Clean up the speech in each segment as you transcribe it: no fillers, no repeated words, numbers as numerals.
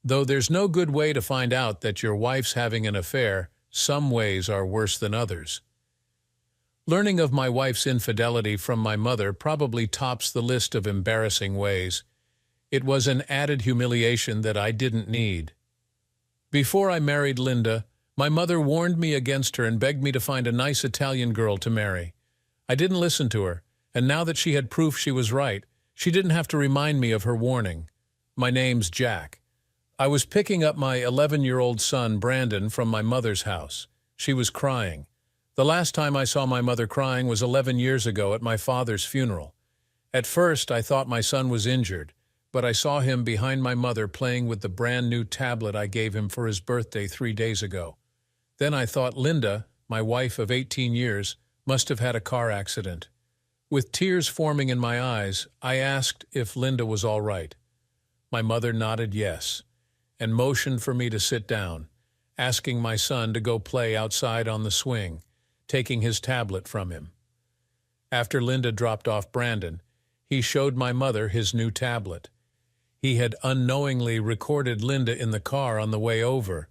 Though there's no good way to find out that your wife's having an affair, some ways are worse than others. Learning of my wife's infidelity from my mother probably tops the list of embarrassing ways. It was an added humiliation that I didn't need. Before I married Linda, my mother warned me against her and begged me to find a nice Italian girl to marry. I didn't listen to her, and now that she had proof she was right, she didn't have to remind me of her warning. My name's Jack. I was picking up my 11-year-old son, Brandon, from my mother's house. She was crying. The last time I saw my mother crying was 11 years ago at my father's funeral. At first, I thought my son was injured, but I saw him behind my mother playing with the brand-new tablet I gave him for his birthday 3 days ago. Then I thought Linda, my wife of 18 years, must have had a car accident. With tears forming in my eyes, I asked if Linda was all right. My mother nodded yes, and motioned for me to sit down, asking my son to go play outside on the swing, taking his tablet from him. After Linda dropped off Brandon, he showed my mother his new tablet. He had unknowingly recorded Linda in the car on the way over.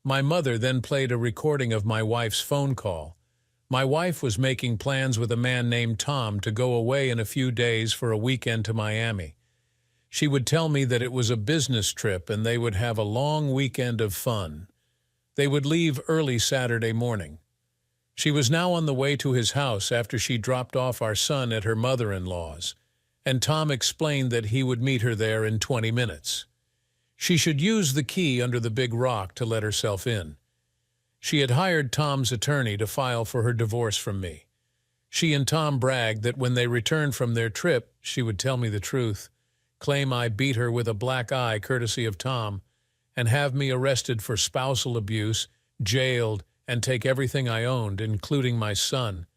My mother then played a recording of my wife's phone call. My wife was making plans with a man named Tom to go away in a few days for a weekend to Miami. She would tell me that it was a business trip and they would have a long weekend of fun. They would leave early Saturday morning. She was now on the way to his house after she dropped off our son at her mother-in-law's, and Tom explained that he would meet her there in 20 minutes. She should use the key under the big rock to let herself in. She had hired Tom's attorney to file for her divorce from me. She and Tom bragged that when they returned from their trip, she would tell me the truth, claim I beat her with a black eye courtesy of Tom, and have me arrested for spousal abuse, jailed, and take everything I owned, including my son.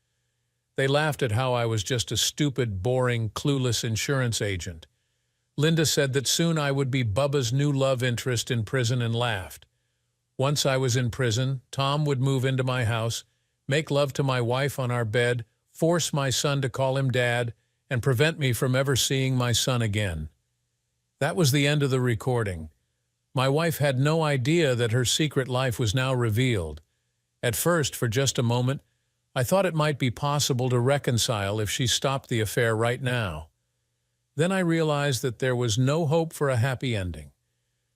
They laughed at how I was just a stupid, boring, clueless insurance agent. Linda said that soon I would be Bubba's new love interest in prison and laughed. Once I was in prison, Tom would move into my house, make love to my wife on our bed, force my son to call him Dad, and prevent me from ever seeing my son again. That was the end of the recording. My wife had no idea that her secret life was now revealed. At first, for just a moment, I thought it might be possible to reconcile if she stopped the affair right now. Then I realized that there was no hope for a happy ending.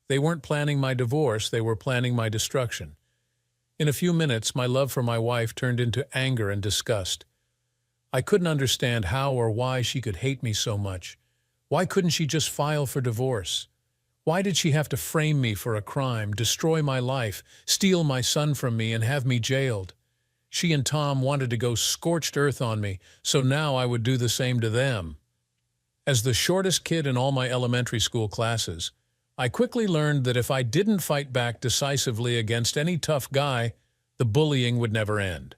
They weren't planning my divorce, they were planning my destruction. In a few minutes, my love for my wife turned into anger and disgust. I couldn't understand how or why she could hate me so much. Why couldn't she just file for divorce? Why did she have to frame me for a crime, destroy my life, steal my son from me, and have me jailed? She and Tom wanted to go scorched earth on me, so now I would do the same to them. As the shortest kid in all my elementary school classes, I quickly learned that if I didn't fight back decisively against any tough guy, the bullying would never end.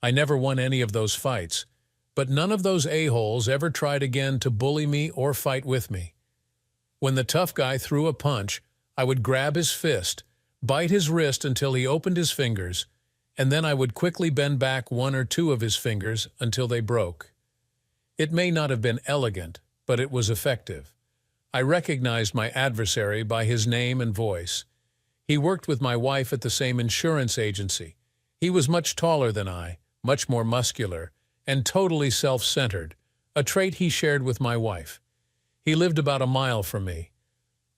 I never won any of those fights, but none of those a-holes ever tried again to bully me or fight with me. When the tough guy threw a punch, I would grab his fist, bite his wrist until he opened his fingers, and then I would quickly bend back one or two of his fingers until they broke. It may not have been elegant, but it was effective. I recognized my adversary by his name and voice. He worked with my wife at the same insurance agency. He was much taller than I, much more muscular, and totally self-centered, a trait he shared with my wife. He lived about a mile from me.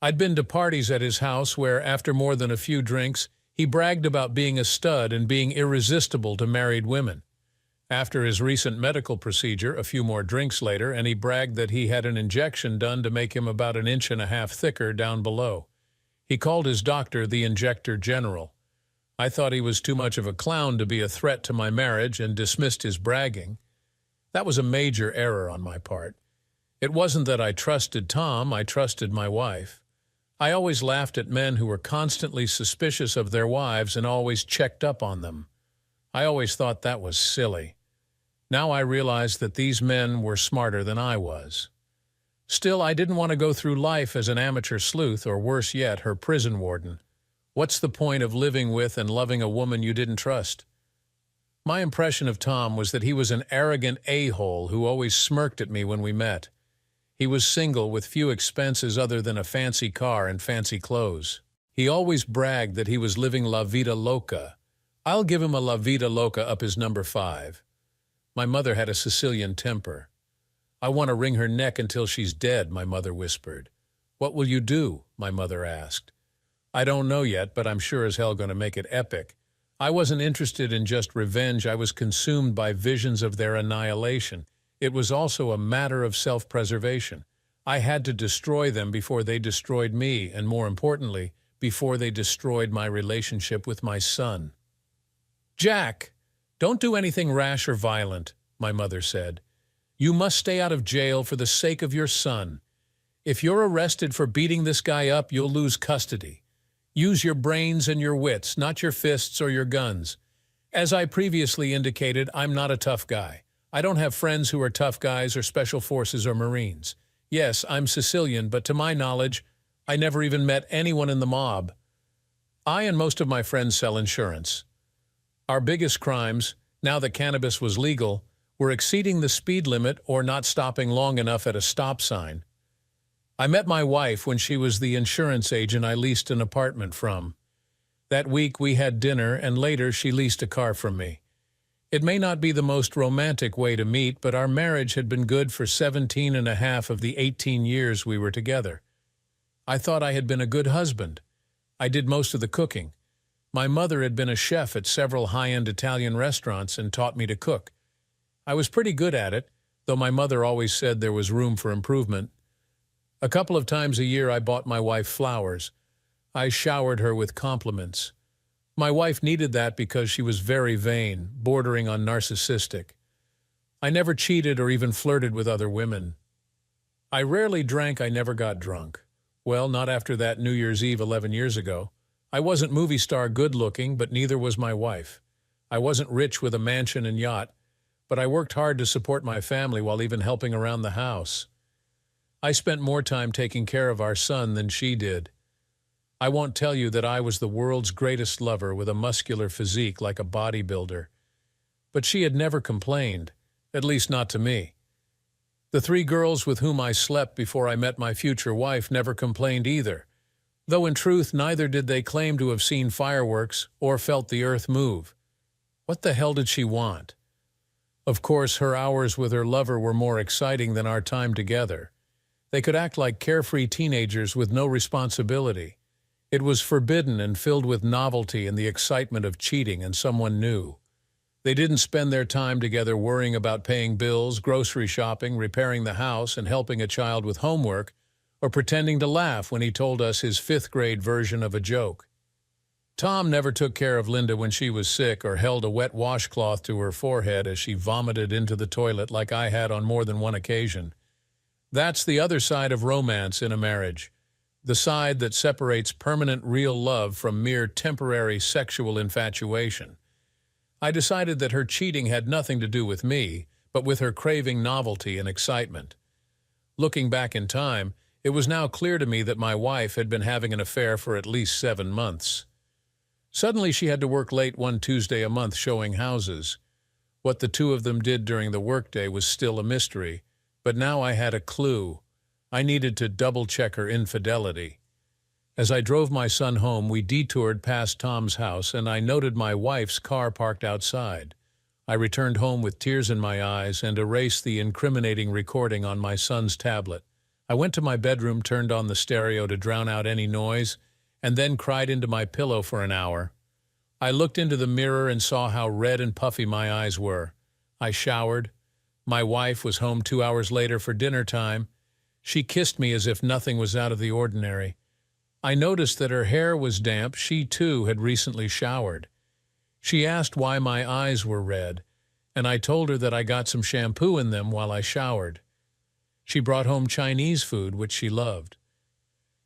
I'd been to parties at his house where, after more than a few drinks, he bragged about being a stud and being irresistible to married women. After his recent medical procedure, a few more drinks later, and he bragged that he had an injection done to make him about 1.5 inches thicker down below. He called his doctor the Injector General. I thought he was too much of a clown to be a threat to my marriage and dismissed his bragging. That was a major error on my part. It wasn't that I trusted Tom, I trusted my wife. I always laughed at men who were constantly suspicious of their wives and always checked up on them. I always thought that was silly. Now I realized that these men were smarter than I was. Still, I didn't want to go through life as an amateur sleuth, or worse yet, her prison warden. What's the point of living with and loving a woman you didn't trust? My impression of Tom was that he was an arrogant a-hole who always smirked at me when we met. He was single with few expenses other than a fancy car and fancy clothes. He always bragged that he was living la vida loca. I'll give him a la vida loca up his number 5. My mother had a Sicilian temper. I want to wring her neck until she's dead, my mother whispered. What will you do? My mother asked. I don't know yet, but I'm sure as hell going to make it epic. I wasn't interested in just revenge. I was consumed by visions of their annihilation. It was also a matter of self-preservation. I had to destroy them before they destroyed me, and more importantly, before they destroyed my relationship with my son. Jack, don't do anything rash or violent, my mother said. You must stay out of jail for the sake of your son. If you're arrested for beating this guy up, you'll lose custody. Use your brains and your wits, not your fists or your guns. As I previously indicated, I'm not a tough guy. I don't have friends who are tough guys or special forces or Marines. Yes, I'm Sicilian, but to my knowledge, I never even met anyone in the mob. I and most of my friends sell insurance. Our biggest crimes, now that cannabis was legal, were exceeding the speed limit or not stopping long enough at a stop sign. I met my wife when she was the insurance agent I leased an apartment from. That week we had dinner, and later she leased a car from me. It may not be the most romantic way to meet, but our marriage had been good for 17 and a half of the 18 years we were together. I thought I had been a good husband. I did most of the cooking. My mother had been a chef at several high-end Italian restaurants and taught me to cook. I was pretty good at it, though my mother always said there was room for improvement. A couple of times a year I bought my wife flowers. I showered her with compliments. My wife needed that because she was very vain, bordering on narcissistic. I never cheated or even flirted with other women. I rarely drank. I never got drunk. Well, not after that New Year's Eve 11 years ago. I wasn't movie star good-looking, but neither was my wife. I wasn't rich with a mansion and yacht, but I worked hard to support my family while even helping around the house. I spent more time taking care of our son than she did. I won't tell you that I was the world's greatest lover with a muscular physique like a bodybuilder. But she had never complained, at least not to me. The 3 girls with whom I slept before I met my future wife never complained either, though in truth neither did they claim to have seen fireworks or felt the earth move. What the hell did she want? Of course, her hours with her lover were more exciting than our time together. They could act like carefree teenagers with no responsibility. It was forbidden and filled with novelty and the excitement of cheating and someone new. They didn't spend their time together worrying about paying bills, grocery shopping, repairing the house, and helping a child with homework, or pretending to laugh when he told us his 5th-grade version of a joke. Tom never took care of Linda when she was sick or held a wet washcloth to her forehead as she vomited into the toilet like I had on more than one occasion. That's the other side of romance in a marriage, the side that separates permanent real love from mere temporary sexual infatuation. I decided that her cheating had nothing to do with me, but with her craving novelty and excitement. Looking back in time, it was now clear to me that my wife had been having an affair for at least 7 months. Suddenly she had to work late one Tuesday a month showing houses. What the 2 of them did during the workday was still a mystery, but now I had a clue. I needed to double-check her infidelity. As I drove my son home, we detoured past Tom's house, and I noted my wife's car parked outside. I returned home with tears in my eyes and erased the incriminating recording on my son's tablet. I went to my bedroom, turned on the stereo to drown out any noise, and then cried into my pillow for an hour. I looked into the mirror and saw how red and puffy my eyes were. I showered. My wife was home 2 hours later for dinner time. She kissed me as if nothing was out of the ordinary. I noticed that her hair was damp. She, too, had recently showered. She asked why my eyes were red, and I told her that I got some shampoo in them while I showered. She brought home Chinese food, which she loved.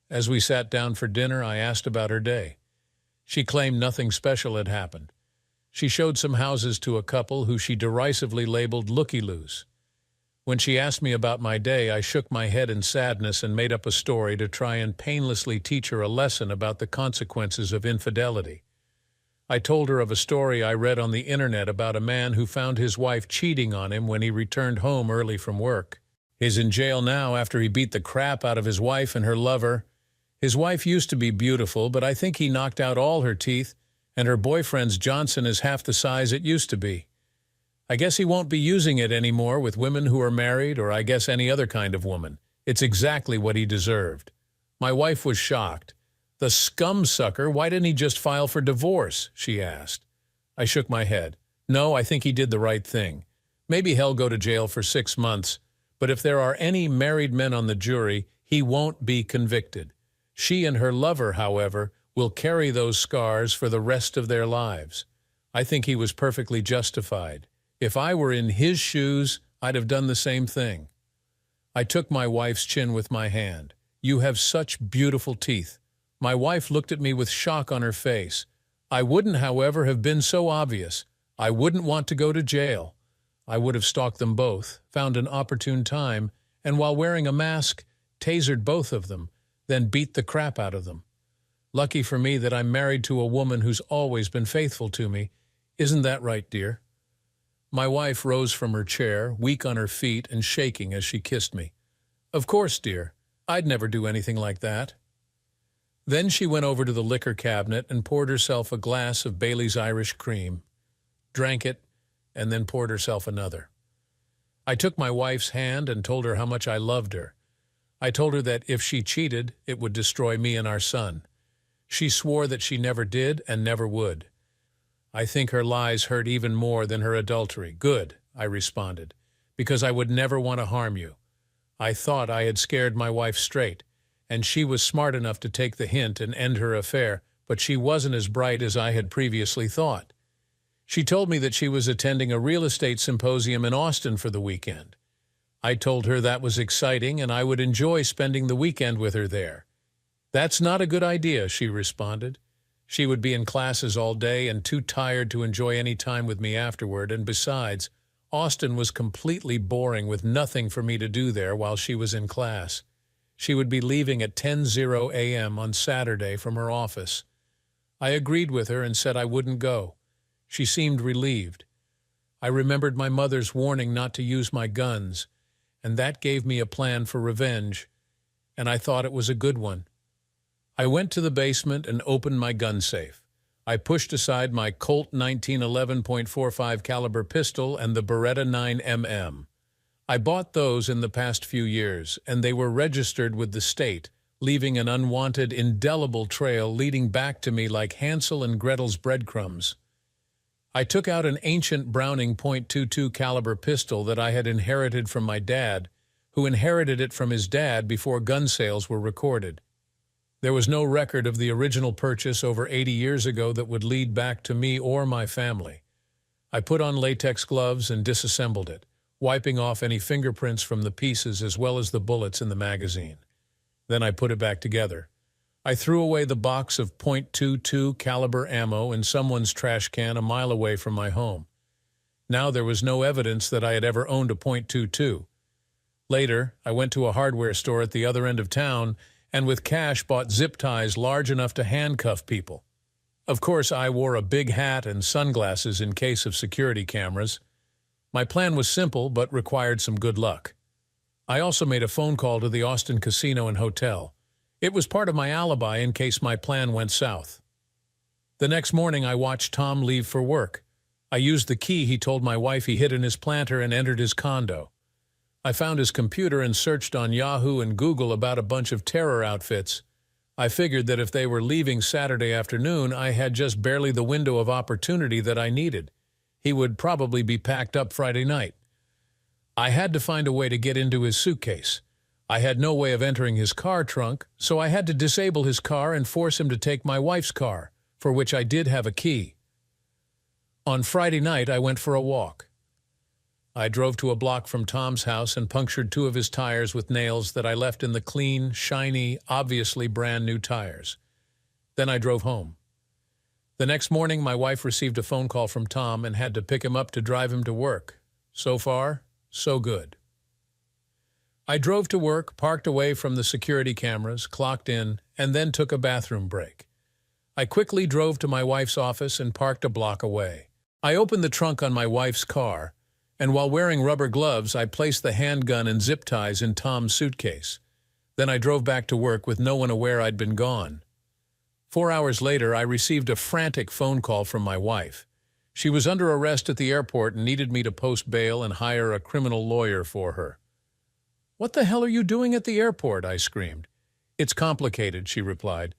As we sat down for dinner, I asked about her day. She claimed nothing special had happened. She showed some houses to a couple who she derisively labeled looky-loos. When she asked me about my day, I shook my head in sadness and made up a story to try and painlessly teach her a lesson about the consequences of infidelity. I told her of a story I read on the internet about a man who found his wife cheating on him when he returned home early from work. He's in jail now after he beat the crap out of his wife and her lover. His wife used to be beautiful, but I think he knocked out all her teeth, and her boyfriend's Johnson is half the size it used to be. I guess he won't be using it anymore with women who are married, or I guess any other kind of woman. It's exactly what he deserved. My wife was shocked. The scumsucker, why didn't he just file for divorce? She asked. I shook my head. No, I think he did the right thing. Maybe he'll go to jail for 6 months, but if there are any married men on the jury, he won't be convicted. She and her lover, however, will carry those scars for the rest of their lives. I think he was perfectly justified. If I were in his shoes, I'd have done the same thing. I took my wife's chin with my hand. You have such beautiful teeth. My wife looked at me with shock on her face. I wouldn't, however, have been so obvious. I wouldn't want to go to jail. I would have stalked them both, found an opportune time, and while wearing a mask, tasered both of them, then beat the crap out of them. Lucky for me that I'm married to a woman who's always been faithful to me. Isn't that right, dear? My wife rose from her chair, weak on her feet and shaking as she kissed me. Of course, dear. I'd never do anything like that. Then she went over to the liquor cabinet and poured herself a glass of Bailey's Irish Cream, drank it, and then poured herself another. I took my wife's hand and told her how much I loved her. I told her that if she cheated, it would destroy me and our son. She swore that she never did and never would. I think her lies hurt even more than her adultery. Good, I responded, because I would never want to harm you. I thought I had scared my wife straight, and she was smart enough to take the hint and end her affair, but she wasn't as bright as I had previously thought. She told me that she was attending a real estate symposium in Austin for the weekend. I told her that was exciting and I would enjoy spending the weekend with her there. That's not a good idea, she responded. She would be in classes all day and too tired to enjoy any time with me afterward, and besides, Austin was completely boring with nothing for me to do there while she was in class. She would be leaving at 10:00 a.m. on Saturday from her office. I agreed with her and said I wouldn't go. She seemed relieved. I remembered my mother's warning not to use my guns, and that gave me a plan for revenge, and I thought it was a good one. I went to the basement and opened my gun safe. I pushed aside my Colt 1911.45 caliber pistol and the Beretta 9mm. I bought those in the past few years, and they were registered with the state, leaving an unwanted, indelible trail leading back to me like Hansel and Gretel's breadcrumbs. I took out an ancient Browning .22 caliber pistol that I had inherited from my dad, who inherited it from his dad before gun sales were recorded. There was no record of the original purchase over 80 years ago that would lead back to me or my family. I put on latex gloves and disassembled it, wiping off any fingerprints from the pieces as well as the bullets in the magazine. Then I put it back together. I threw away the box of .22 caliber ammo in someone's trash can a mile away from my home. Now there was no evidence that I had ever owned a .22. Later, I went to a hardware store at the other end of town and with cash bought zip ties large enough to handcuff people. Of course, I wore a big hat and sunglasses in case of security cameras. My plan was simple but required some good luck. I also made a phone call to the Austin Casino and Hotel. It was part of my alibi in case my plan went south. The next morning, I watched Tom leave for work. I used the key he told my wife he hid in his planter and entered his condo. I found his computer and searched on Yahoo and Google about a bunch of terror outfits. I figured that if they were leaving Saturday afternoon, I had just barely the window of opportunity that I needed. He would probably be packed up Friday night. I had to find a way to get into his suitcase. I had no way of entering his car trunk, so I had to disable his car and force him to take my wife's car, for which I did have a key. On Friday night, I went for a walk. I drove to a block from Tom's house and punctured 2 of his tires with nails that I left in the clean, shiny, obviously brand new tires. Then I drove home. The next morning, my wife received a phone call from Tom and had to pick him up to drive him to work. So far, so good. I drove to work, parked away from the security cameras, clocked in, and then took a bathroom break. I quickly drove to my wife's office and parked a block away. I opened the trunk on my wife's car, and while wearing rubber gloves, I placed the handgun and zip ties in Tom's suitcase. Then I drove back to work with no one aware I'd been gone. 4 hours later, I received a frantic phone call from my wife. She was under arrest at the airport and needed me to post bail and hire a criminal lawyer for her. "What the hell are you doing at the airport?" I screamed. "It's complicated," she replied.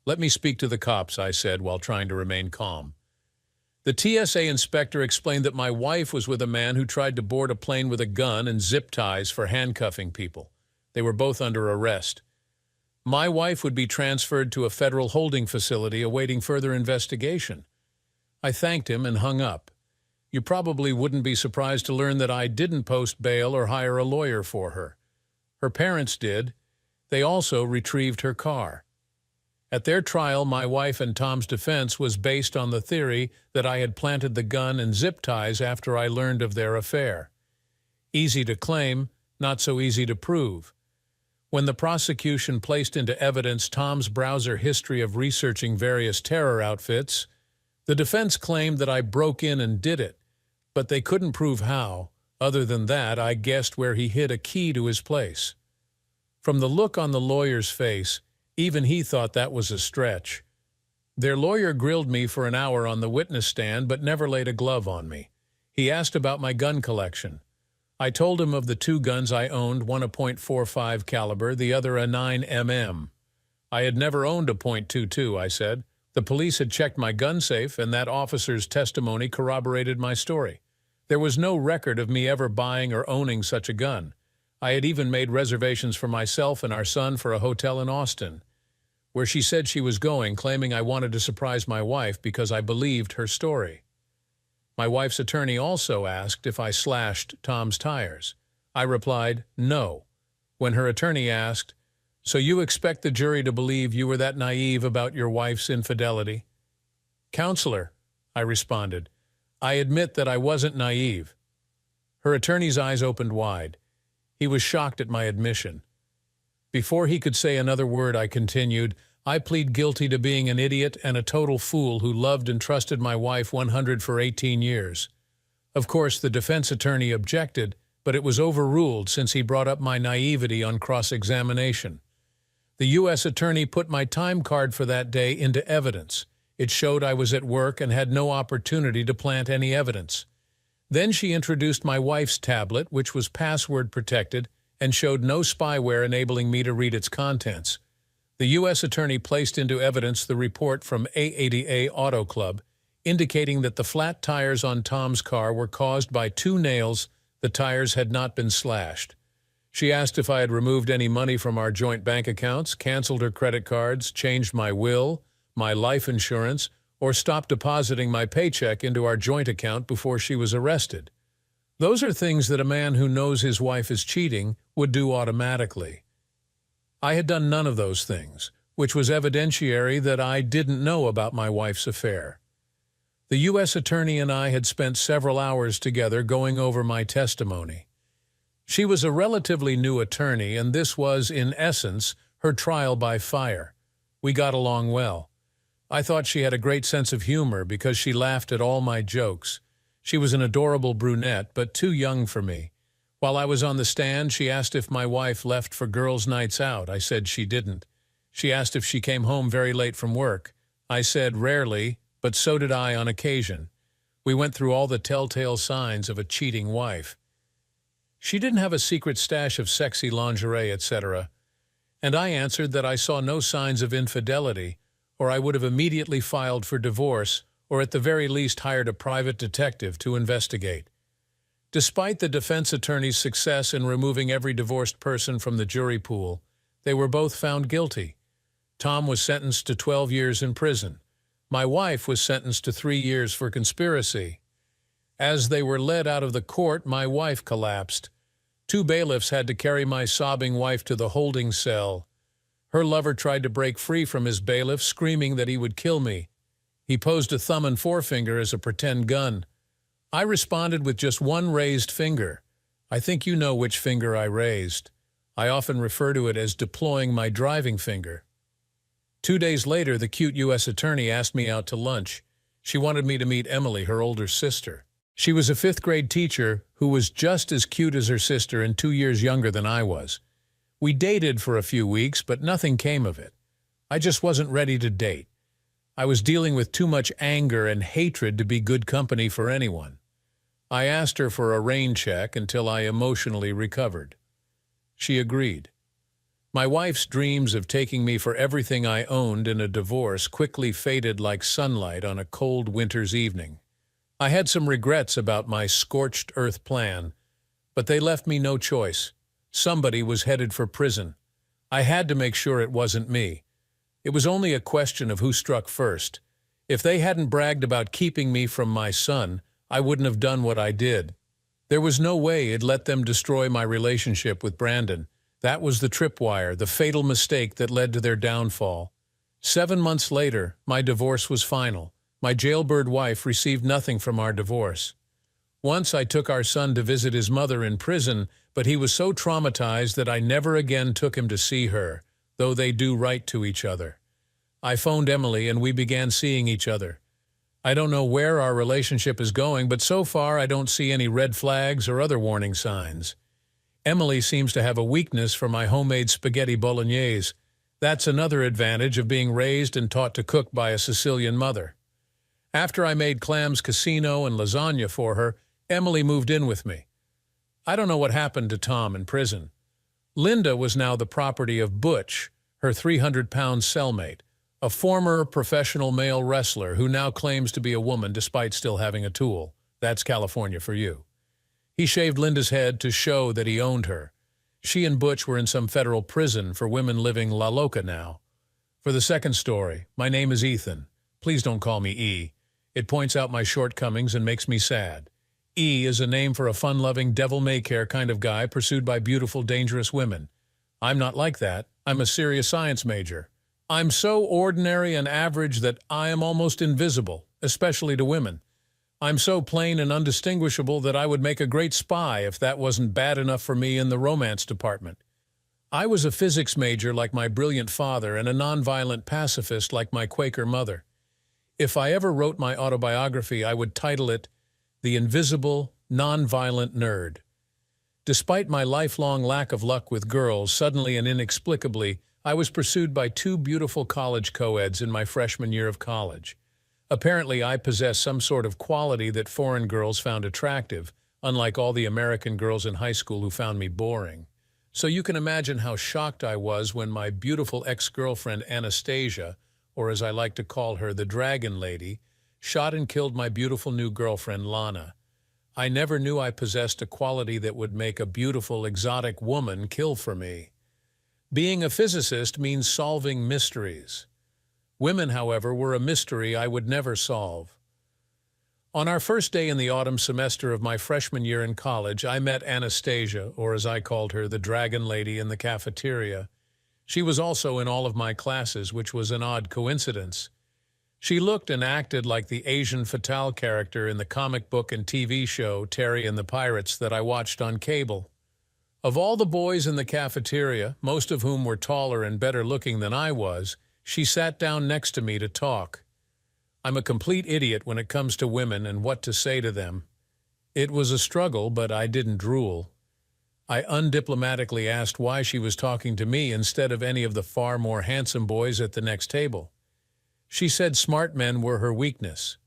"Let me speak to the cops," I said while trying to remain calm. The TSA inspector explained that my wife was with a man who tried to board a plane with a gun and zip ties for handcuffing people. They were both under arrest. My wife would be transferred to a federal holding facility awaiting further investigation. I thanked him and hung up. You probably wouldn't be surprised to learn that I didn't post bail or hire a lawyer for her. Her parents did. They also retrieved her car. At their trial, my wife and Tom's defense was based on the theory that I had planted the gun and zip ties after I learned of their affair. Easy to claim, not so easy to prove. When the prosecution placed into evidence Tom's browser history of researching various terror outfits, the defense claimed that I broke in and did it, but they couldn't prove how. Other than that, I guessed where he hid a key to his place. From the look on the lawyer's face, even he thought that was a stretch. Their lawyer grilled me for an hour on the witness stand but never laid a glove on me. He asked about my gun collection. I told him of the 2 guns I owned, one a .45 caliber, the other a 9mm. I had never owned a .22, I said. The police had checked my gun safe, and that officer's testimony corroborated my story. There was no record of me ever buying or owning such a gun. I had even made reservations for myself and our son for a hotel in Austin, where she said she was going, claiming I wanted to surprise my wife because I believed her story. My wife's attorney also asked if I slashed Tom's tires. I replied, no. When her attorney asked, "So you expect the jury to believe you were that naive about your wife's infidelity?" "Counselor," I responded, "I admit that I wasn't naive." Her attorney's eyes opened wide. He was shocked at my admission. Before he could say another word, I continued, "I plead guilty to being an idiot and a total fool who loved and trusted my wife 100 for 18 years. Of course, the defense attorney objected, but it was overruled since he brought up my naivety on cross-examination. The U.S. attorney put my time card for that day into evidence. It showed I was at work and had no opportunity to plant any evidence. Then she introduced my wife's tablet, which was password protected, and showed no spyware enabling me to read its contents. The U.S. attorney placed into evidence the report from A80A Auto Club, indicating that the flat tires on Tom's car were caused by 2 nails. The tires had not been slashed. She asked if I had removed any money from our joint bank accounts, canceled her credit cards, changed my will, my life insurance, or stopped depositing my paycheck into our joint account before she was arrested. Those are things that a man who knows his wife is cheating would do automatically. I had done none of those things, which was evidentiary that I didn't know about my wife's affair. The U.S. attorney and I had spent several hours together going over my testimony. She was a relatively new attorney, and this was, in essence, her trial by fire. We got along well. I thought she had a great sense of humor because she laughed at all my jokes. She was an adorable brunette, but too young for me. While I was on the stand, she asked if my wife left for girls' nights out. I said she didn't. She asked if she came home very late from work. I said rarely, but so did I on occasion. We went through all the telltale signs of a cheating wife. She didn't have a secret stash of sexy lingerie, etc. And I answered that I saw no signs of infidelity, or I would have immediately filed for divorce, or at the very least hired a private detective to investigate. Despite the defense attorney's success in removing every divorced person from the jury pool, they were both found guilty. Tom was sentenced to 12 years in prison. My wife was sentenced to 3 years for conspiracy. As they were led out of the court, my wife collapsed. 2 bailiffs had to carry my sobbing wife to the holding cell. Her lover tried to break free from his bailiff, screaming that he would kill me. He posed a thumb and forefinger as a pretend gun. I responded with just one raised finger. I think you know which finger I raised. I often refer to it as deploying my driving finger. 2 days later, the cute U.S. attorney asked me out to lunch. She wanted me to meet Emily, her older sister. She was a 5th grade teacher who was just as cute as her sister and 2 years younger than I was. We dated for a few weeks, but nothing came of it. I just wasn't ready to date. I was dealing with too much anger and hatred to be good company for anyone. I asked her for a rain check until I emotionally recovered. She agreed. My wife's dreams of taking me for everything I owned in a divorce quickly faded like sunlight on a cold winter's evening. I had some regrets about my scorched earth plan, but they left me no choice. Somebody was headed for prison. I had to make sure it wasn't me. It was only a question of who struck first. If they hadn't bragged about keeping me from my son, I wouldn't have done what I did. There was no way it'd let them destroy my relationship with Brandon. That was the tripwire, the fatal mistake that led to their downfall. 7 months later, my divorce was final. My jailbird wife received nothing from our divorce. Once I took our son to visit his mother in prison, but he was so traumatized that I never again took him to see her, though they do write to each other. I phoned Emily and we began seeing each other. I don't know where our relationship is going, but so far I don't see any red flags or other warning signs. Emily seems to have a weakness for my homemade spaghetti bolognese. That's another advantage of being raised and taught to cook by a Sicilian mother. After I made clams casino and lasagna for her, Emily moved in with me. I don't know what happened to Tom in prison. Linda was now the property of Butch, her 300-pound cellmate, a former professional male wrestler who now claims to be a woman despite still having a tool. That's California for you. He shaved Linda's head to show that he owned her. She and Butch were in some federal prison for women living La Loca now. For the second story, my name is Ethan. Please don't call me E. It points out my shortcomings and makes me sad. E is a name for a fun-loving, devil-may-care kind of guy pursued by beautiful, dangerous women. I'm not like that. I'm a serious science major. I'm so ordinary and average that I am almost invisible, especially to women. I'm so plain and undistinguishable that I would make a great spy if that wasn't bad enough for me in the romance department. I was a physics major like my brilliant father and a nonviolent pacifist like my Quaker mother. If I ever wrote my autobiography, I would title it The Invisible, Nonviolent Nerd. Despite my lifelong lack of luck with girls, suddenly and inexplicably, I was pursued by 2 beautiful college co-eds in my freshman year of college. Apparently, I possess some sort of quality that foreign girls found attractive, unlike all the American girls in high school who found me boring. So you can imagine how shocked I was when my beautiful ex-girlfriend Anastasia, or as I like to call her, the Dragon Lady, shot and killed my beautiful new girlfriend Lana. I never knew I possessed a quality that would make a beautiful, exotic woman kill for me. Being a physicist means solving mysteries. Women, however, were a mystery I would never solve. On our first day in the autumn semester of my freshman year in college, I met Anastasia, or as I called her, the Dragon Lady, in the cafeteria. She was also in all of my classes, which was an odd coincidence. She looked and acted like the Asian Fatale character in the comic book and TV show Terry and the Pirates that I watched on cable. Of all the boys in the cafeteria, most of whom were taller and better looking than I was, she sat down next to me to talk. I'm a complete idiot when it comes to women and what to say to them. It was a struggle, but I didn't drool. I undiplomatically asked why she was talking to me instead of any of the far more handsome boys at the next table. She said smart men were her weakness.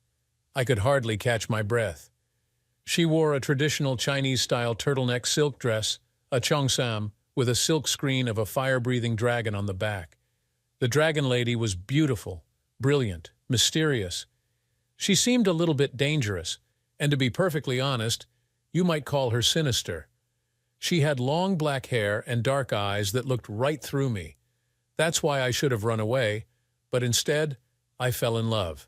I could hardly catch my breath. She wore a traditional Chinese-style turtleneck silk dress, a cheongsam, with a silk screen of a fire-breathing dragon on the back. The Dragon Lady was beautiful, brilliant, mysterious. She seemed a little bit dangerous, and to be perfectly honest, you might call her sinister. She had long black hair and dark eyes that looked right through me. That's why I should have run away, but instead, I fell in love.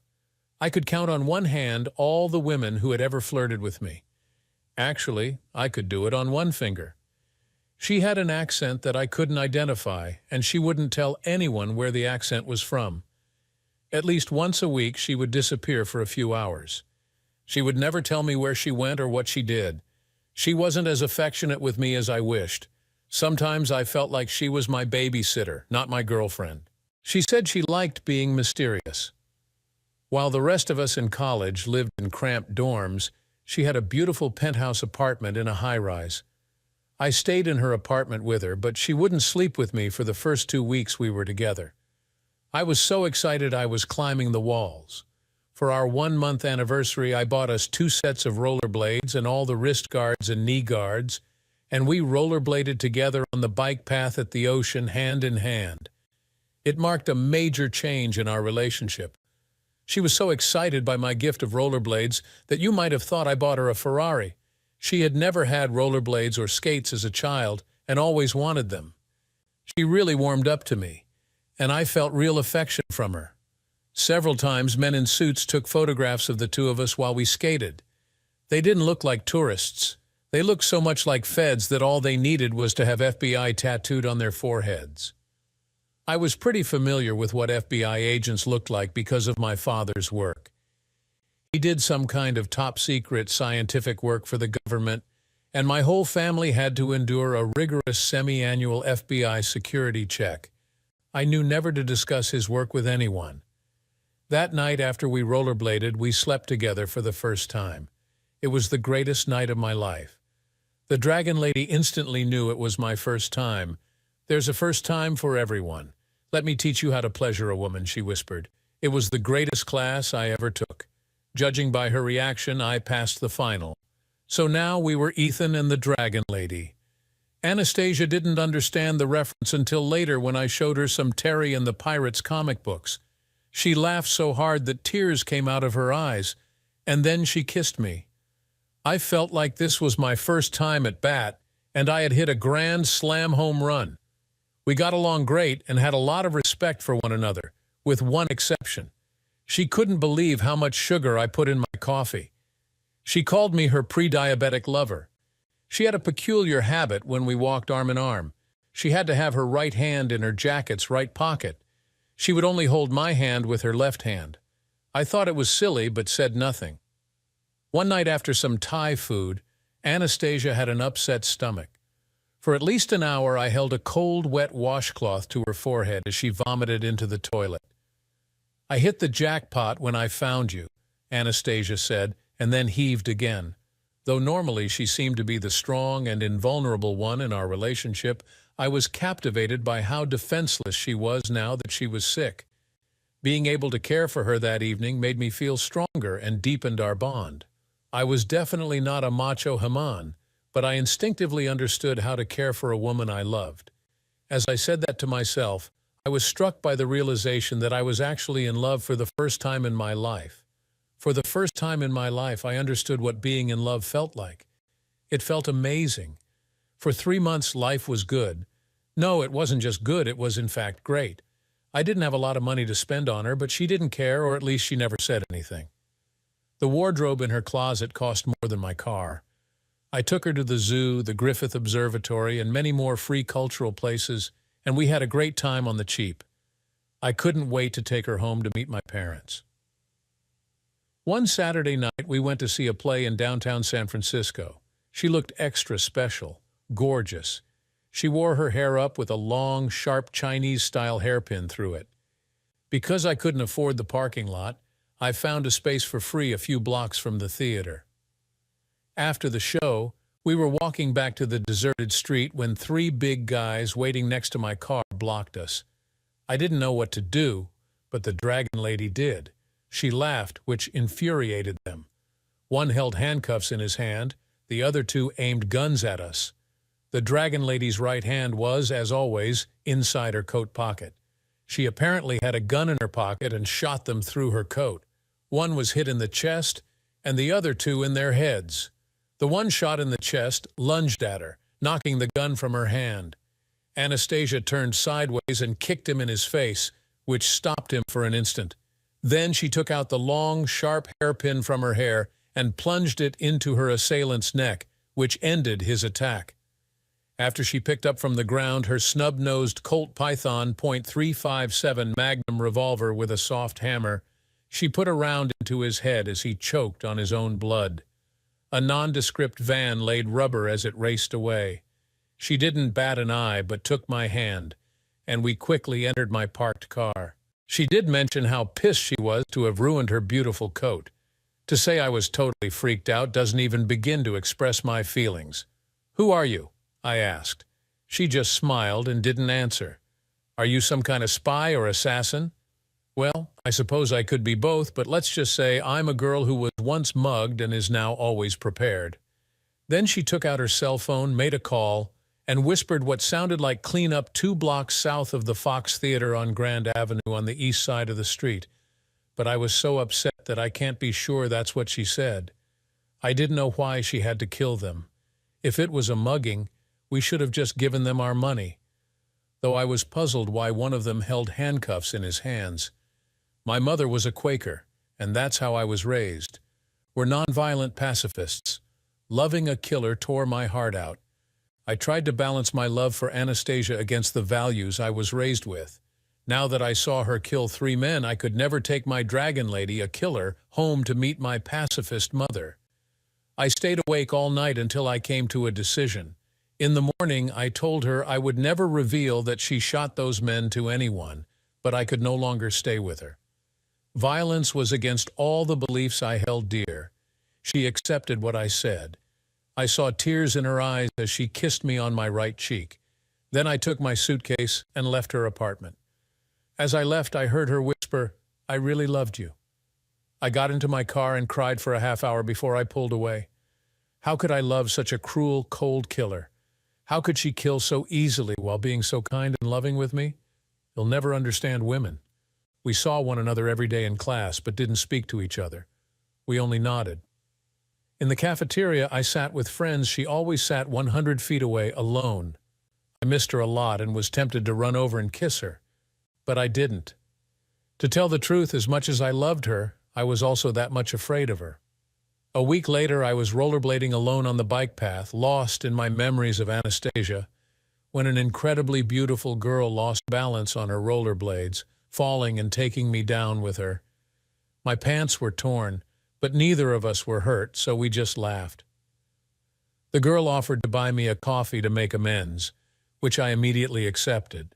I could count on one hand all the women who had ever flirted with me. Actually, I could do it on one finger. She had an accent that I couldn't identify, and she wouldn't tell anyone where the accent was from. At least once a week, she would disappear for a few hours. She would never tell me where she went or what she did. She wasn't as affectionate with me as I wished. Sometimes I felt like she was my babysitter, not my girlfriend. She said she liked being mysterious. While the rest of us in college lived in cramped dorms, she had a beautiful penthouse apartment in a high-rise. I stayed in her apartment with her, but she wouldn't sleep with me for the first 2 weeks we were together. I was so excited I was climbing the walls. For our 1-month anniversary, I bought us 2 sets of rollerblades and all the wrist guards and knee guards, and we rollerbladed together on the bike path at the ocean hand in hand. It marked a major change in our relationship. She was so excited by my gift of rollerblades that you might have thought I bought her a Ferrari. She had never had rollerblades or skates as a child and always wanted them. She really warmed up to me, and I felt real affection from her. Several times, men in suits took photographs of the two of us while we skated. They didn't look like tourists. They looked so much like feds that all they needed was to have FBI tattooed on their foreheads. I was pretty familiar with what FBI agents looked like because of my father's work. He did some kind of top-secret scientific work for the government, and my whole family had to endure a rigorous semi-annual FBI security check. I knew never to discuss his work with anyone. That night after we rollerbladed, we slept together for the first time. It was the greatest night of my life. The Dragon Lady instantly knew it was my first time. "There's a first time for everyone. Let me teach you how to pleasure a woman," she whispered. It was the greatest class I ever took. Judging by her reaction, I passed the final. So now we were Ethan and the Dragon Lady. Anastasia didn't understand the reference until later when I showed her some Terry and the Pirates comic books. She laughed so hard that tears came out of her eyes, and then she kissed me. I felt like this was my first time at bat, and I had hit a grand slam home run. We got along great and had a lot of respect for one another, with one exception. She couldn't believe how much sugar I put in my coffee. She called me her pre-diabetic lover. She had a peculiar habit when we walked arm in arm. She had to have her right hand in her jacket's right pocket. She would only hold my hand with her left hand. I thought it was silly, but said nothing. One night after some Thai food, Anastasia had an upset stomach. For at least an hour I held a cold, wet washcloth to her forehead as she vomited into the toilet. "I hit the jackpot when I found you," Anastasia said, and then heaved again. Though normally she seemed to be the strong and invulnerable one in our relationship, I was captivated by how defenseless she was now that she was sick. Being able to care for her that evening made me feel stronger and deepened our bond. I was definitely not a macho Haman, but I instinctively understood how to care for a woman I loved. As I said that to myself, I was struck by the realization that I was actually in love for the first time in my life. For the first time in my life, I understood what being in love felt like. It felt amazing. For 3 months, life was good. No, it wasn't just good, it was in fact great. I didn't have a lot of money to spend on her, but she didn't care, or at least she never said anything. The wardrobe in her closet cost more than my car. I took her to the zoo, the Griffith Observatory, and many more free cultural places, and we had a great time on the cheap. I couldn't wait to take her home to meet my parents. One Saturday night, we went to see a play in downtown San Francisco. She looked extra special, gorgeous. She wore her hair up with a long, sharp Chinese-style hairpin through it. Because I couldn't afford the parking lot, I found a space for free a few blocks from the theater. After the show, we were walking back to the deserted street when 3 big guys waiting next to my car blocked us. I didn't know what to do, but the Dragon Lady did. She laughed, which infuriated them. One held handcuffs in his hand, the other 2 aimed guns at us. The Dragon Lady's right hand was, as always, inside her coat pocket. She apparently had a gun in her pocket and shot them through her coat. One was hit in the chest, and the other 2 in their heads. The one shot in the chest lunged at her, knocking the gun from her hand. Anastasia turned sideways and kicked him in his face, which stopped him for an instant. Then she took out the long, sharp hairpin from her hair and plunged it into her assailant's neck, which ended his attack. After she picked up from the ground her snub-nosed Colt Python .357 Magnum revolver with a soft hammer, she put a round into his head as he choked on his own blood. A nondescript van laid rubber as it raced away. She didn't bat an eye but took my hand, and we quickly entered my parked car. She did mention how pissed she was to have ruined her beautiful coat. To say I was totally freaked out doesn't even begin to express my feelings. "Who are you?" I asked. She just smiled and didn't answer. Are you some kind of spy or assassin? Well, I suppose I could be both, but let's just say I'm a girl who was once mugged and is now always prepared. Then she took out her cell phone, made a call, and whispered what sounded like clean up 2 blocks south of the Fox Theater on Grand Avenue on the east side of the street. But I was so upset that I can't be sure that's what she said. I didn't know why she had to kill them. If it was a mugging, we should have just given them our money. Though I was puzzled why one of them held handcuffs in his hands. My mother was a Quaker, and that's how I was raised. We're nonviolent pacifists. Loving a killer tore my heart out. I tried to balance my love for Anastasia against the values I was raised with. Now that I saw her kill 3 men, I could never take my dragon lady, a killer, home to meet my pacifist mother. I stayed awake all night until I came to a decision. In the morning, I told her I would never reveal that she shot those men to anyone, but I could no longer stay with her. Violence was against all the beliefs I held dear. She accepted what I said. I saw tears in her eyes as she kissed me on my right cheek. Then I took my suitcase and left her apartment. As I left, I heard her whisper, "I really loved you." I got into my car and cried for a half hour before I pulled away. How could I love such a cruel, cold killer? How could she kill so easily while being so kind and loving with me? You'll never understand women. We saw one another every day in class, but didn't speak to each other. We only nodded. In the cafeteria, I sat with friends. She always sat 100 feet away, alone. I missed her a lot and was tempted to run over and kiss her, but I didn't. To tell the truth, as much as I loved her, I was also that much afraid of her. A week later, I was rollerblading alone on the bike path, lost in my memories of Anastasia, when an incredibly beautiful girl lost balance on her rollerblades, falling and taking me down with her. My pants were torn, but neither of us were hurt, so we just laughed. The girl offered to buy me a coffee to make amends, which I immediately accepted.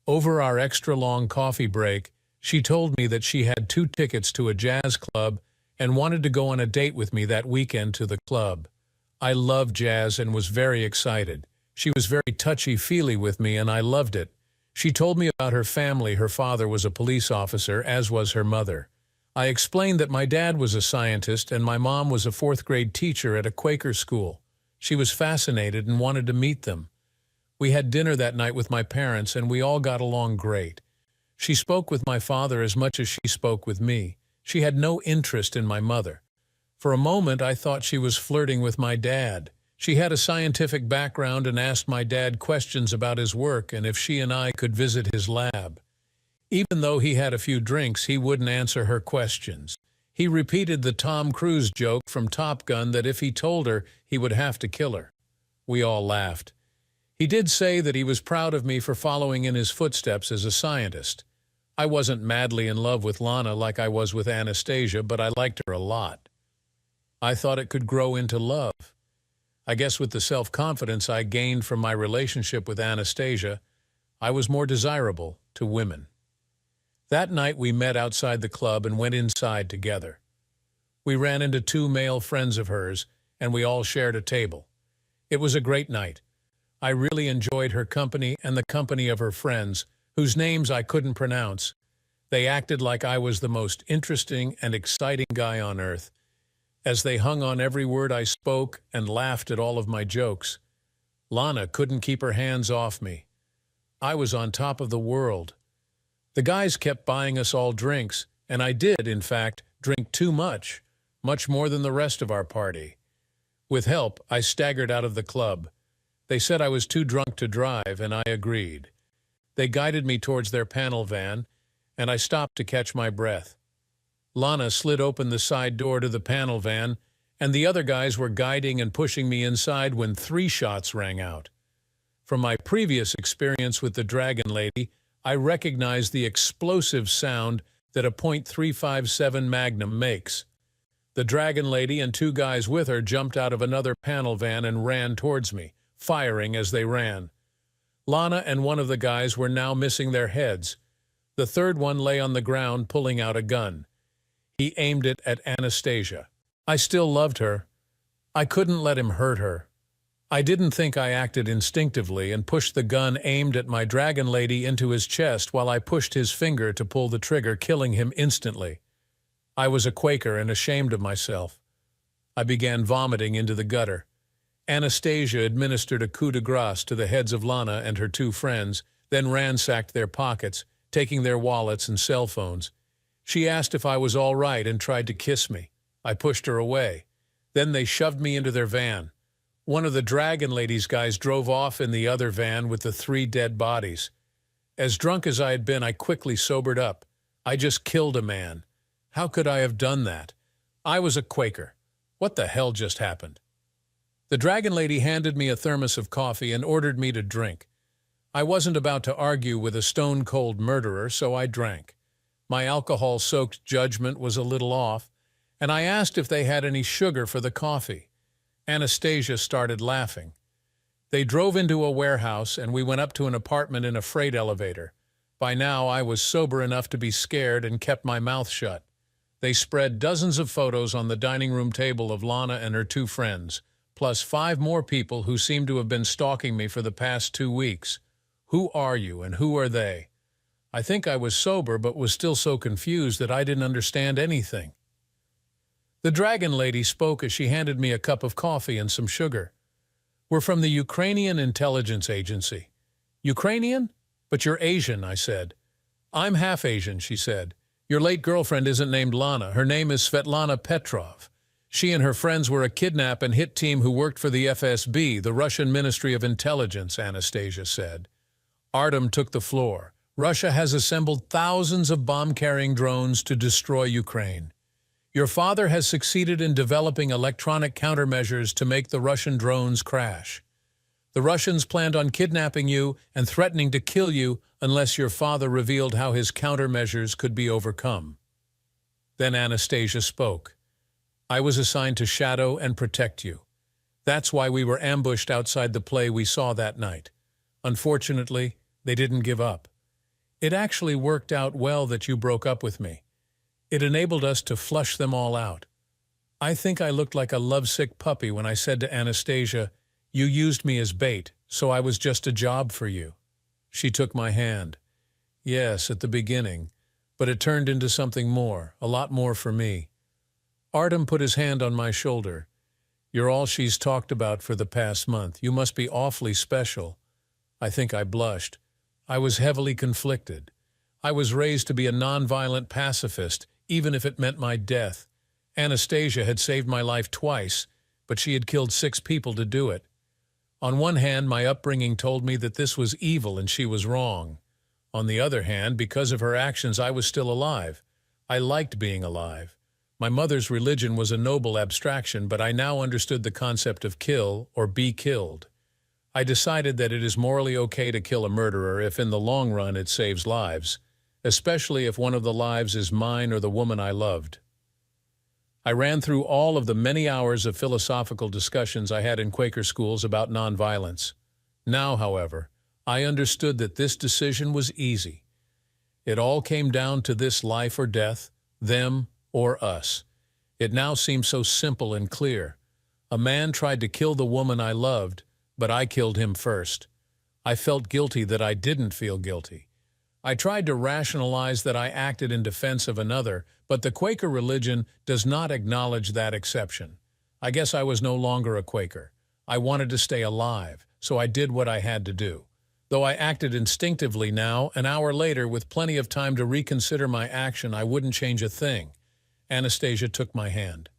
Over our extra-long coffee break, she told me that she had 2 tickets to a jazz club and wanted to go on a date with me that weekend to the club. I loved jazz and was very excited. She was very touchy-feely with me, and I loved it. She told me about her family. Her father was a police officer, as was her mother. I explained that my dad was a scientist and my mom was a 4th-grade teacher at a Quaker school. She was fascinated and wanted to meet them. We had dinner that night with my parents, and we all got along great. She spoke with my father as much as she spoke with me. She had no interest in my mother. For a moment, I thought she was flirting with my dad. She had a scientific background and asked my dad questions about his work and if she and I could visit his lab. Even though he had a few drinks, he wouldn't answer her questions. He repeated the Tom Cruise joke from Top Gun that if he told her, he would have to kill her. We all laughed. He did say that he was proud of me for following in his footsteps as a scientist. I wasn't madly in love with Lana like I was with Anastasia, but I liked her a lot. I thought it could grow into love. I guess with the self-confidence I gained from my relationship with Anastasia, I was more desirable to women. That night we met outside the club and went inside together. We ran into 2 male friends of hers, and we all shared a table. It was a great night. I really enjoyed her company and the company of her friends, whose names I couldn't pronounce. They acted like I was the most interesting and exciting guy on earth, as they hung on every word I spoke and laughed at all of my jokes. Lana couldn't keep her hands off me. I was on top of the world. The guys kept buying us all drinks, and I did, in fact, drink too much, much more than the rest of our party. With help, I staggered out of the club. They said I was too drunk to drive, and I agreed. They guided me towards their panel van, and I stopped to catch my breath. Lana slid open the side door to the panel van, and the other guys were guiding and pushing me inside when 3 shots rang out. From my previous experience with the Dragon Lady, I recognized the explosive sound that a .357 Magnum makes. The Dragon Lady and 2 guys with her jumped out of another panel van and ran towards me, firing as they ran. Lana and one of the guys were now missing their heads. The third one lay on the ground pulling out a gun. He aimed it at Anastasia. I still loved her. I couldn't let him hurt her. I didn't think I acted instinctively and pushed the gun aimed at my dragon lady into his chest while I pushed his finger to pull the trigger, killing him instantly. I was a Quaker and ashamed of myself. I began vomiting into the gutter. Anastasia administered a coup de grace to the heads of Lana and her two friends, then ransacked their pockets, taking their wallets and cell phones. She asked if I was all right and tried to kiss me. I pushed her away. Then they shoved me into their van. One of the Dragon Lady's guys drove off in the other van with the 3 dead bodies. As drunk as I had been, I quickly sobered up. I just killed a man. How could I have done that? I was a Quaker. What the hell just happened? The Dragon Lady handed me a thermos of coffee and ordered me to drink. I wasn't about to argue with a stone-cold murderer, so I drank. My alcohol-soaked judgment was a little off, and I asked if they had any sugar for the coffee. Anastasia started laughing. They drove into a warehouse, and we went up to an apartment in a freight elevator. By now, I was sober enough to be scared and kept my mouth shut. They spread dozens of photos on the dining room table of Lana and her 2 friends, plus 5 more people who seemed to have been stalking me for the past 2 weeks. Who are you and who are they? I think I was sober but was still so confused that I didn't understand anything. The Dragon Lady spoke as she handed me a cup of coffee and some sugar. We're from the Ukrainian intelligence agency. Ukrainian? But you're Asian, I said. I'm half Asian, she said. Your late girlfriend isn't named Lana. Her name is Svetlana Petrov. She and her friends were a kidnap and hit team who worked for the FSB, the Russian Ministry of Intelligence, Anastasia said. Artem took the floor. Russia has assembled thousands of bomb-carrying drones to destroy Ukraine. Your father has succeeded in developing electronic countermeasures to make the Russian drones crash. The Russians planned on kidnapping you and threatening to kill you unless your father revealed how his countermeasures could be overcome. Then Anastasia spoke. I was assigned to shadow and protect you. That's why we were ambushed outside the play we saw that night. Unfortunately, they didn't give up. It actually worked out well that you broke up with me. It enabled us to flush them all out. I think I looked like a lovesick puppy when I said to Anastasia, you used me as bait, so I was just a job for you. She took my hand. Yes, at the beginning, but it turned into something more, a lot more for me. Artem put his hand on my shoulder. You're all she's talked about for the past month. You must be awfully special. I think I blushed. I was heavily conflicted. I was raised to be a nonviolent pacifist, even if it meant my death. Anastasia had saved my life twice, but she had killed 6 people to do it. On one hand, my upbringing told me that this was evil and she was wrong. On the other hand, because of her actions, I was still alive. I liked being alive. My mother's religion was a noble abstraction, but I now understood the concept of kill or be killed. I decided that it is morally okay to kill a murderer if in the long run it saves lives, especially if one of the lives is mine or the woman I loved. I ran through all of the many hours of philosophical discussions I had in Quaker schools about nonviolence. Now, however, I understood that this decision was easy. It all came down to this life or death, them or us. It now seemed so simple and clear. A man tried to kill the woman I loved, but I killed him first. I felt guilty that I didn't feel guilty. I tried to rationalize that I acted in defense of another, but the Quaker religion does not acknowledge that exception. I guess I was no longer a Quaker. I wanted to stay alive, so I did what I had to do. Though I acted instinctively now, an hour later, with plenty of time to reconsider my action, I wouldn't change a thing. Anastasia took my hand.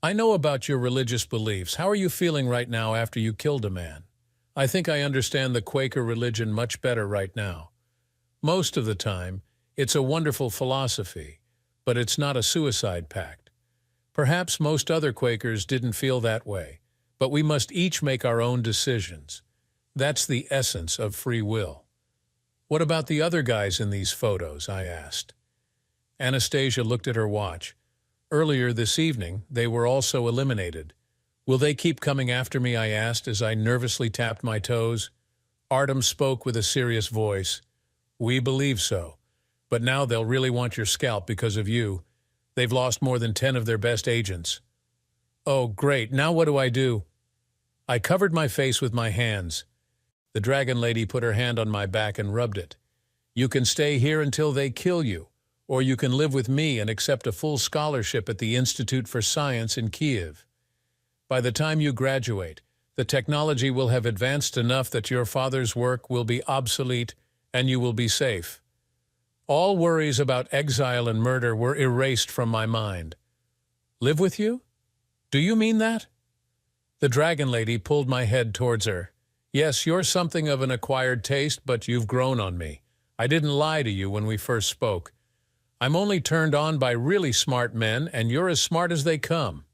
I know about your religious beliefs. How are you feeling right now after you killed a man? I think I understand the Quaker religion much better right now. Most of the time, it's a wonderful philosophy, but it's not a suicide pact. Perhaps most other Quakers didn't feel that way, but we must each make our own decisions. That's the essence of free will. What about the other guys in these photos? I asked. Anastasia looked at her watch. Earlier this evening, they were also eliminated. Will they keep coming after me? I asked as I nervously tapped my toes. Artem spoke with a serious voice. We believe so. But now they'll really want your scalp because of you. They've lost more than 10 of their best agents. Oh, great. Now what do I do? I covered my face with my hands. The dragon lady put her hand on my back and rubbed it. You can stay here until they kill you, or you can live with me and accept a full scholarship at the Institute for Science in Kiev. By the time you graduate, the technology will have advanced enough that your father's work will be obsolete and you will be safe. All worries about exile and murder were erased from my mind. Live with you? Do you mean that? The dragon lady pulled my head towards her. Yes, you're something of an acquired taste, but you've grown on me. I didn't lie to you when we first spoke. I'm only turned on by really smart men, and you're as smart as they come.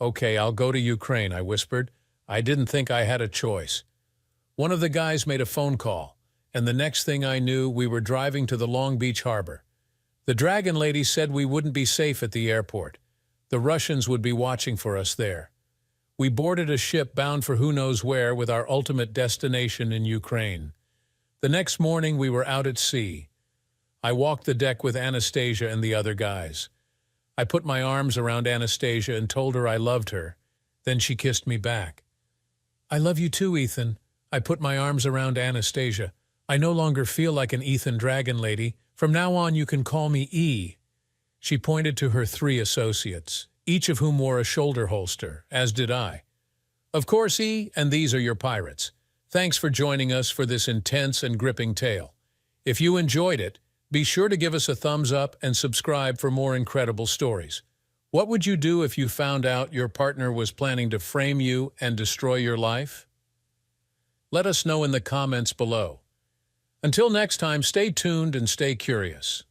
Okay, I'll go to Ukraine, I whispered. I didn't think I had a choice. One of the guys made a phone call, and the next thing I knew, we were driving to the Long Beach harbor. The dragon lady said we wouldn't be safe at the airport. The Russians would be watching for us there. We boarded a ship bound for who knows where with our ultimate destination in Ukraine. The next morning we were out at sea. I walked the deck with Anastasia and the other guys. I put my arms around Anastasia and told her I loved her. Then she kissed me back. I love you too, Ethan. I put my arms around Anastasia. I no longer feel like an Ethan dragon lady. From now on you can call me E. She pointed to her 3 associates, each of whom wore a shoulder holster, as did I. Of course, E, and these are your pirates. Thanks for joining us for this intense and gripping tale. If you enjoyed it, be sure to give us a thumbs up and subscribe for more incredible stories. What would you do if you found out your partner was planning to frame you and destroy your life? Let us know in the comments below. Until next time, stay tuned and stay curious.